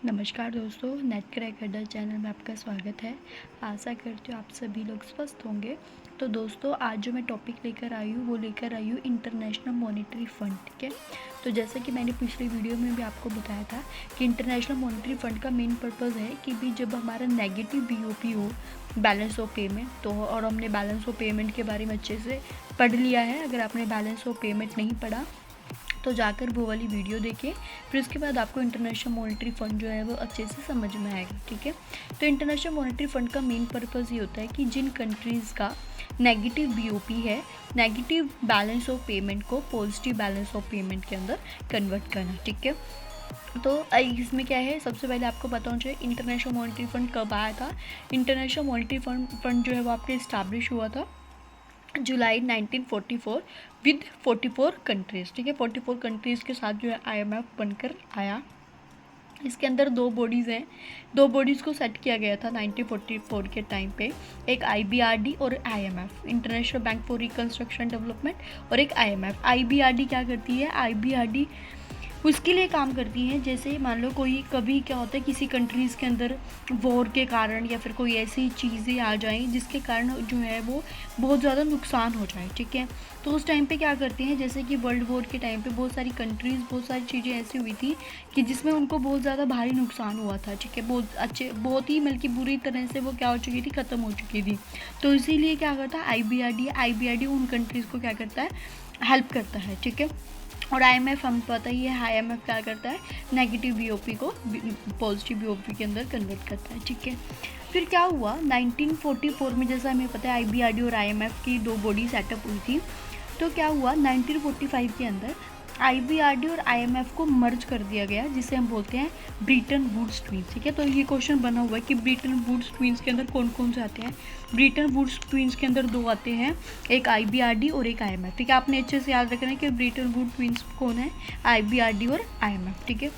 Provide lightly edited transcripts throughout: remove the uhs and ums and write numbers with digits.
नमस्कार दोस्तों, net crack अड्डा चैनल में आपका स्वागत है। आशा करती हूँ आप सभी लोग स्वस्थ होंगे। तो दोस्तों, आज जो मैं टॉपिक लेकर आई हूँ वो लेकर आई हूँ इंटरनेशनल मॉनेटरी फ़ंड। ठीक है, तो जैसे कि मैंने पिछले वीडियो में भी आपको बताया था कि इंटरनेशनल मॉनेटरी फ़ंड का मेन पर्पज़ है कि भी जब हमारा नेगेटिव बीओपी हो, बैलेंस ऑफ पेमेंट, तो और हमने बैलेंस ऑफ पेमेंट के बारे में अच्छे से पढ़ लिया है। अगर आपने बैलेंस ऑफ पेमेंट नहीं पढ़ा तो जाकर वो वाली वीडियो देखिए, फिर उसके बाद आपको इंटरनेशनल मॉनेटरी फ़ंड जो है वो अच्छे से समझ में आएगा। ठीक है, तो इंटरनेशनल मॉनेटरी फ़ंड का मेन पर्पज़ ये होता है कि जिन कंट्रीज़ का नेगेटिव बीओपी है, नेगेटिव बैलेंस ऑफ पेमेंट को पॉजिटिव बैलेंस ऑफ पेमेंट के अंदर कन्वर्ट करना। ठीक है, तो इसमें क्या है, सबसे पहले आपको बताऊँ चाहिए इंटरनेशनल मॉनेटरी फ़ंड कब आया था। इंटरनेशनल मॉनेटरी फ़ंड जो है वो आपके इस्टेब्लिश हुआ था जुलाई 1944 विद 44 कंट्रीज़। ठीक है, 44 कंट्रीज़ के साथ जो है आईएमएफ बनकर आया। इसके अंदर दो बॉडीज़ हैं, दो बॉडीज़ को सेट किया गया था 1944 के टाइम पे, एक आईबीआरडी और IMF, international bank for reconstruction development, और एक आईएमएफ। आईबीआरडी क्या करती है, आईबीआरडी उसके लिए काम करती हैं जैसे मान लो कोई कभी क्या होता है किसी कंट्रीज़ के अंदर वॉर के कारण या फिर कोई ऐसी चीज़ें आ जाएं जिसके कारण जो है वो बहुत ज़्यादा नुकसान हो जाए। ठीक है, तो उस टाइम पे क्या करते हैं, जैसे कि वर्ल्ड वॉर के टाइम पे बहुत सारी कंट्रीज़, बहुत सारी चीज़ें ऐसी हुई थी कि जिसमें उनको बहुत ज़्यादा भारी नुकसान हुआ था। ठीक है, बहुत ही बल्कि बुरी तरह से वो क्या हो चुकी थी, ख़त्म हो चुकी थी। तो इसीलिए क्या करता है आईबीआरडी उन कंट्रीज़ को क्या करता है, हेल्प करता है। ठीक है, और आईएमएफ हमें पता ही है, आईएमएफ क्या करता है, नेगेटिव बीओपी को पॉजिटिव बीओपी के अंदर कन्वर्ट करता है। ठीक है, फिर क्या हुआ 1944 में, जैसा हमें पता है आईबीआरडी और आईएमएफ की दो बॉडी सेटअप हुई थी। तो क्या हुआ 1945 के अंदर आईबीआरडी और आईएमएफ को मर्ज कर दिया गया, जिसे हम बोलते हैं ब्रिटन वुड्स ट्विंस। ठीक है, तो ये क्वेश्चन बना हुआ है कि ब्रिटन वुड्स ट्विंस के अंदर कौन कौन से आते हैं। ब्रिटन वुड्स ट्विंस के अंदर दो आते हैं, एक आईबीआरडी और एक आईएमएफ। ठीक है, आपने अच्छे से याद रखना है कि ब्रिटन वुड ट्विंस कौन है, आईबीआरडी और आईएमएफ। ठीक है,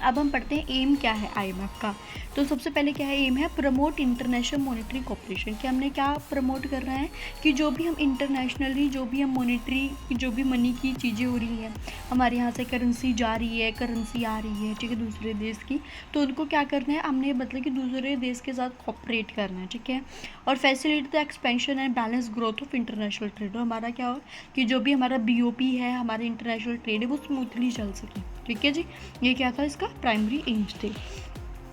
अब हम पढ़ते हैं एम क्या है आईएमएफ का। तो सबसे पहले क्या है, एम है प्रमोट इंटरनेशनल मॉनेटरी कोऑपरेशन। कि हमने क्या प्रमोट करना है कि जो भी हम इंटरनेशनली, जो भी हम मॉनेटरी, जो भी मनी की चीज़ें हो रही हैं, हमारे यहाँ से करेंसी जा रही है, करेंसी आ रही है, ठीक है, दूसरे देश की, तो उनको क्या करना है, हमने मतलब कि दूसरे देश के साथ कोऑपरेट करना है। ठीक है, और facilitate the expansion and balance growth of international trade. और हमारा क्या हो कि जो भी हमारा बीओपी है, हमारे इंटरनेशनल ट्रेड है, वो स्मूथली चल सके। ठीक है जी, ये क्या था, इसका प्राइमरी एम्स थे।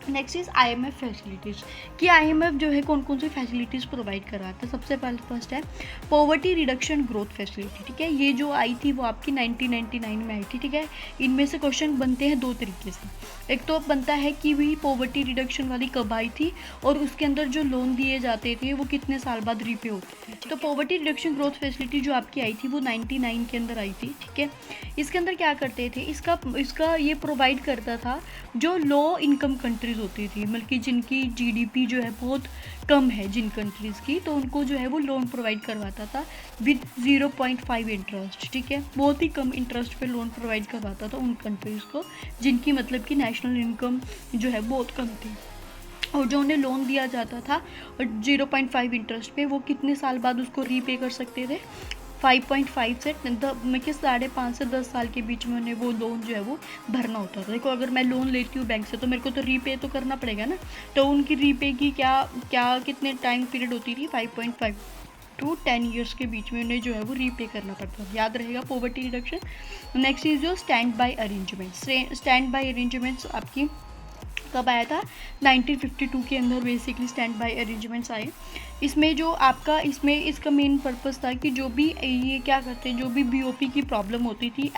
Next is IMF facilities. कि आईएमएफ जो है कौन कौन सी फैसिलिटीज़ प्रोवाइड करवाता है। सबसे पहले फर्स्ट है पॉवर्टी रिडक्शन ग्रोथ फैसिलिटी। ठीक है, ये जो आई थी वो आपकी 1999 में आई थी। ठीक है, इनमें से क्वेश्चन बनते हैं दो तरीके से। एक तो बनता है कि वही पॉवर्टी रिडक्शन वाली कब आई थी और उसके अंदर जो लोन दिए जाते थे वो कितने साल बाद रीपे होते हैं। तो पॉवर्टी रिडक्शन ग्रोथ फैसिलिटी जो आपकी आई थी वो 99 के अंदर आई थी। ठीक है, इसके अंदर क्या करते थे, इसका ये प्रोवाइड करता था जो लो इनकम कंट्रीज़ होती थी, मतलब कि जिनकी जीडीपी जो है बहुत कम है जिन कंट्रीज़ की, तो उनको जो है वो लोन प्रोवाइड करवाता था विद 0.5 इंटरेस्ट। ठीक है, बहुत ही कम इंटरेस्ट पे लोन प्रोवाइड करवाता था उन कंट्रीज़ को जिनकी मतलब कि नेशनल इनकम जो है बहुत कम थी। और जो उन्हें लोन दिया जाता था 0.5 इंटरेस्ट पे, वो कितने साल बाद उसको रीपे कर सकते थे, 5.5 से 5.5 से 10 साल के बीच में उन्हें वो लोन जो है वो भरना होता था। देखो, अगर मैं लोन लेती हूँ बैंक से तो मेरे को तो रीपे तो करना पड़ेगा ना, तो उनकी रीपे की क्या कितने टाइम पीरियड होती थी, 5.5 टू 10 ईयर्स के बीच में उन्हें जो है वो रीपे करना पड़ता है। याद रहेगा पॉवर्टी रिडक्शन। नेक्स्ट इज जो stand by arrangements. Stand by arrangements आपकी कब आया था, 1952 के अंदर बेसिकली स्टैंड बाय अरेंजमेंट्स आए। इसमें जो आपका इसका मेन पर्पस था कि जो भी ये क्या करते हैं, जो भी बीओपी की प्रॉब्लम होती थी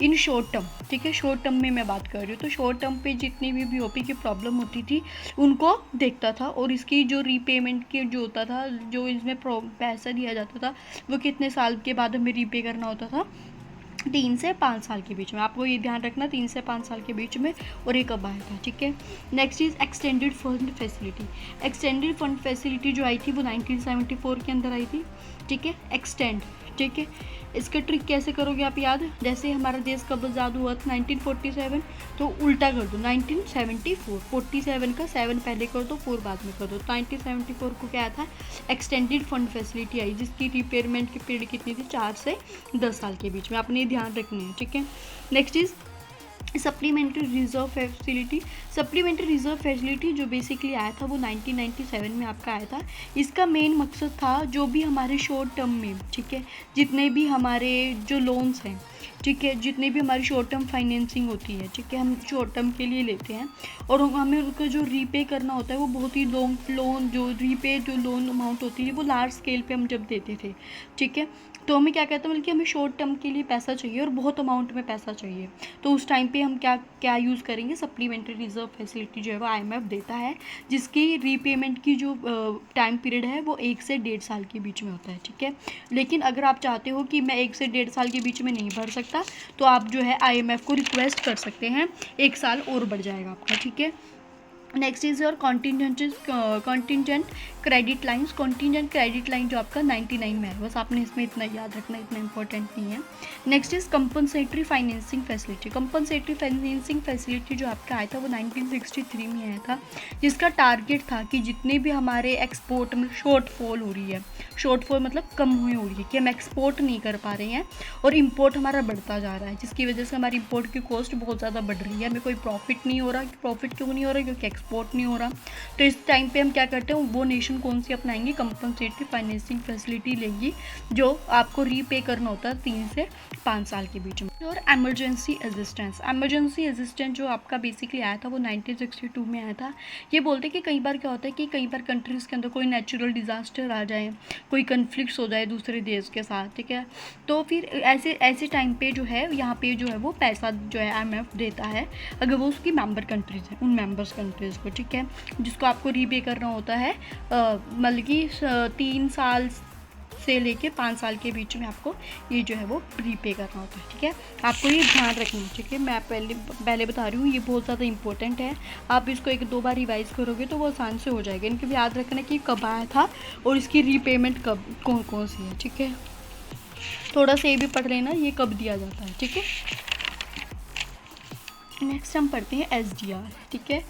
इन शॉर्ट टर्म, ठीक है, शॉर्ट टर्म में मैं बात कर रही हूँ, तो शॉर्ट टर्म पे जितनी भी बीओपी की प्रॉब्लम होती थी उनको देखता था, और इसकी जो रीपेमेंट के जो होता था, जो इसमें पैसा दिया जाता था वो कितने साल के बाद हमें रीपे करना होता था, 3 से 5 साल के बीच में। आपको ये ध्यान रखना, 3 से 5 साल के बीच में, और ये कब आया था। ठीक है, next is extended fund facility. Extended fund facility जो आई थी वो 1974 के अंदर आई थी। ठीक है, एक्सटेंड। ठीक है, इसका ट्रिक कैसे करोगे आप याद, जैसे हमारा देश कब आज़ाद हुआ था 1947, तो उल्टा कर दो 1974, 47 का 7 पहले कर दो, 4 बाद में कर दो। 1974 को क्या था, एक्सटेंडेड फंड फैसिलिटी आई, जिसकी रिपेयरमेंट की पीरियड कितनी थी, 4 से 10 साल के बीच में। आपने ध्यान रखनी है। ठीक है, next is supplementary reserve facility जो बेसिकली आया था वो 1997 में आपका आया था। इसका मेन मकसद था जो भी हमारे शॉर्ट टर्म में, ठीक है, जितने भी हमारे जो लोन्स हैं, ठीक है, जितने भी हमारी शॉर्ट टर्म फाइनेंसिंग होती है, ठीक है, हम शॉर्ट टर्म के लिए लेते हैं और हमें उनका जो रीपे करना होता है वो बहुत ही जो लोन अमाउंट होती है वो लार्ज स्केल पे हम जब देते थे, ठीक है, तो हमें क्या कहते हैं, बल्कि हमें शॉर्ट टर्म के लिए पैसा चाहिए और बहुत अमाउंट में पैसा चाहिए, तो उस टाइम पे हम क्या यूज़ करेंगे, सप्लीमेंट्री रिजर्व फैसिलिटी जो है वो IMF देता है, जिसकी रीपेमेंट की जो टाइम पीरियड है वो 1 से 1.5 साल के बीच में होता है, ठीक है। लेकिन अगर आप चाहते हो कि मैं 1 से 1.5 साल के बीच में नहीं भर सकता, तो आप जो है IMF को रिक्वेस्ट कर सकते हैं, 1 साल और बढ़ जाएगा आपका, ठीक है। Next is your contingent credit lines. Contingent credit line जो आपका 99 में है, बस आपने इसमें इतना याद रखना, इतना इंपॉर्टेंट नहीं है। Next is compensatory financing facility. Compensatory financing facility जो आपका आया था वो 1963 में आया था, जिसका टारगेट था कि जितने भी हमारे एक्सपोर्ट में शॉर्टफॉल हो रही है, शॉर्टफॉल मतलब कम हुई हो रही है कि हम एक्सपोर्ट नहीं कर पा रहे हैं और इम्पोर्ट हमारा बढ़ता जा रहा है, जिसकी वजह से हमारी इम्पोर्ट की कॉस्ट बहुत ज़्यादा बढ़ रही है, हमें कोई प्रॉफिट नहीं हो रहा। प्रॉफिट क्यों नहीं हो रहा? क्योंकि एक्सपोर्ट नहीं हो रहा। तो इस टाइम पे हम क्या करते हैं, वो नेशन कौन सी अपनाएंगे, कंपनसेटरी फाइनेंसिंग फैसिलिटी लेंगी, जो आपको रीपे करना होता है 3 से 5 साल के बीच में। और एमरजेंसी असिस्टेंस जो आपका बेसिकली आया था वो 1962 में आया था। ये बोलते हैं कि कई बार क्या होता है कि कई बार कंट्रीज़ के अंदर कोई नेचुरल डिज़ास्टर आ जाए, कोई कन्फ्लिक्ट्स हो जाए दूसरे देश के साथ, ठीक है, तो फिर ऐसे टाइम पे जो है यहाँ पे जो है वो पैसा जो है IMF देता है, अगर वो उसकी मेंबर कंट्रीज़ हैं, उन मेंबर्स कंट्रीज़ को, ठीक है, जिसको आपको रीपे करना होता है मतलब कि 3 साल से लेके 5 साल के बीच में आपको ये जो है वो रीपे करना होता है, ठीक है। आपको ये ध्यान रखना है, ठीक है, मैं पहले बता रही हूँ, ये बहुत ज़्यादा इंपॉर्टेंट है। आप इसको 1-2 बार रिवाइज करोगे तो वो आसान से हो जाएगा। इनके भी याद रखना कि कब आया था और इसकी रीपेमेंट कब कौन सी है, ठीक है। थोड़ा सा ये भी पढ़ लेना, ये कब दिया जाता है, ठीक है। नेक्स्ट हम पढ़ते हैं SDR, ठीक है।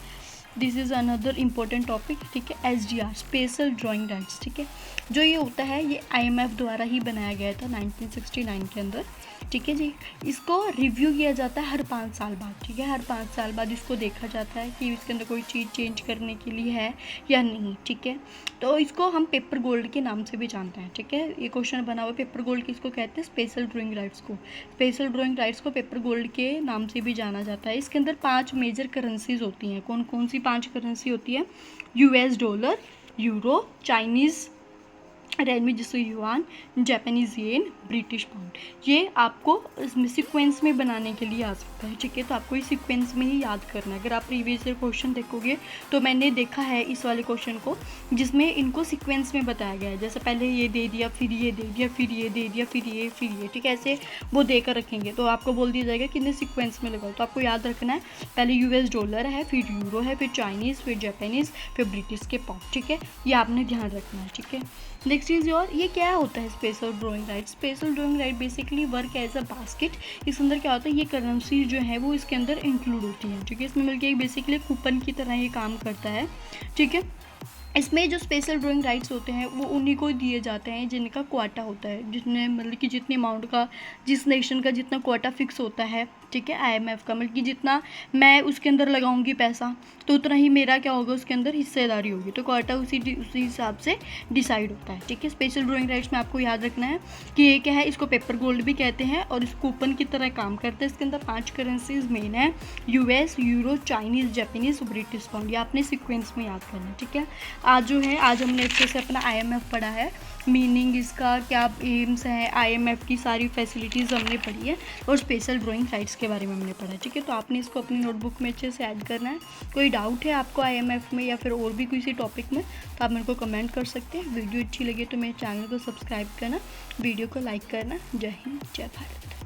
This is another important topic, ठीक है। SDR स्पेशल ड्राइंग राइट्स, ठीक है। जो ये होता है ये IMF द्वारा ही बनाया गया था 1969 के अंदर, ठीक है जी। इसको रिव्यू किया जाता है हर 5 साल बाद, ठीक है, हर 5 साल बाद इसको देखा जाता है कि इसके अंदर कोई चीज़ चेंज करने के लिए है या नहीं, ठीक है। तो इसको हम पेपर गोल्ड के नाम से भी जानते हैं, ठीक है। ये क्वेश्चन बना हुआ पेपर गोल्ड किसको कहते हैं, स्पेशल ड्राइंग राइट्स को। स्पेशल ड्राइंग राइट्स को पेपर गोल्ड के नाम से भी जाना जाता है। इसके अंदर 5 मेजर करेंसीज होती हैं। कौन कौन सी 5 करेंसी होती है? US dollar, euro, Chinese Redmi जिसको युआन, जापानीज़ येन, ब्रिटिश पाउंड। ये आपको इसमें सीक्वेंस में बनाने के लिए आ सकता है, ठीक है, तो आपको इस सीक्वेंस में ही याद करना है। अगर आप प्रीवियस ईयर क्वेश्चन देखोगे तो मैंने देखा है इस वाले क्वेश्चन को, जिसमें इनको सीक्वेंस में बताया गया है, जैसे पहले ये दे दिया, फिर ये दे दिया, फिर ये दे दिया, फिर ये, ठीक है, ऐसे वो देकर रखेंगे तो आपको बोल दिया जाएगा कि इन्हें सीक्वेंस में लगाओ। तो आपको याद रखना है, पहले US डॉलर है, फिर यूरो है, फिर चाइनीज़, फिर जापानीज़, फिर ब्रिटिश के पाउंड, ठीक है, ये आपने ध्यान रखना है, ठीक है। नेक्स्ट इज योर, ये क्या होता है special drawing right? Special drawing right basically work as a basket. इस अंदर क्या होता है, ये करेंसी जो है वो इसके अंदर इंक्लूड होती है, ठीक है। इसमें मिलकर एक बेसिकली कूपन की तरह ये काम करता है, ठीक है। इसमें जो स्पेशल ड्राइंग राइट्स होते हैं वो उन्हीं को दिए जाते हैं जिनका क्वाटा होता है, जितने मतलब कि जितने अमाउंट का, जिस नेशन का जितना क्वाटा फिक्स होता है, ठीक है, IMF का, मतलब कि जितना मैं उसके अंदर लगाऊंगी पैसा तो उतना ही मेरा क्या होगा, उसके अंदर हिस्सेदारी होगी, तो क्वाटा उसी हिसाब से डिसाइड होता है, ठीक है। स्पेशल ड्राइंग राइट्स में आपको याद रखना है कि ये क्या है, इसको पेपर गोल्ड भी कहते हैं और इस कूपन की तरह काम करते हैं। इसके अंदर 5 करेंसीज मेन है, US, euro, Chinese, Japanese, British pound. ये आपने सिक्वेंस में याद करना है, ठीक है। आज हमने अच्छे से अपना IMF पढ़ा है, मीनिंग इसका क्या एम्स है, IMF की सारी फैसिलिटीज़ हमने पढ़ी है और स्पेशल ड्राइंग राइट्स के बारे में हमने पढ़ा है, ठीक है। तो आपने इसको अपनी नोटबुक में अच्छे से ऐड करना है। कोई डाउट है आपको IMF में या फिर और भी किसी टॉपिक में तो आप मेरे को कमेंट कर सकते हैं। वीडियो अच्छी लगे तो मेरे चैनल को सब्सक्राइब करना, वीडियो को लाइक करना। जय हिंद, जय भारत।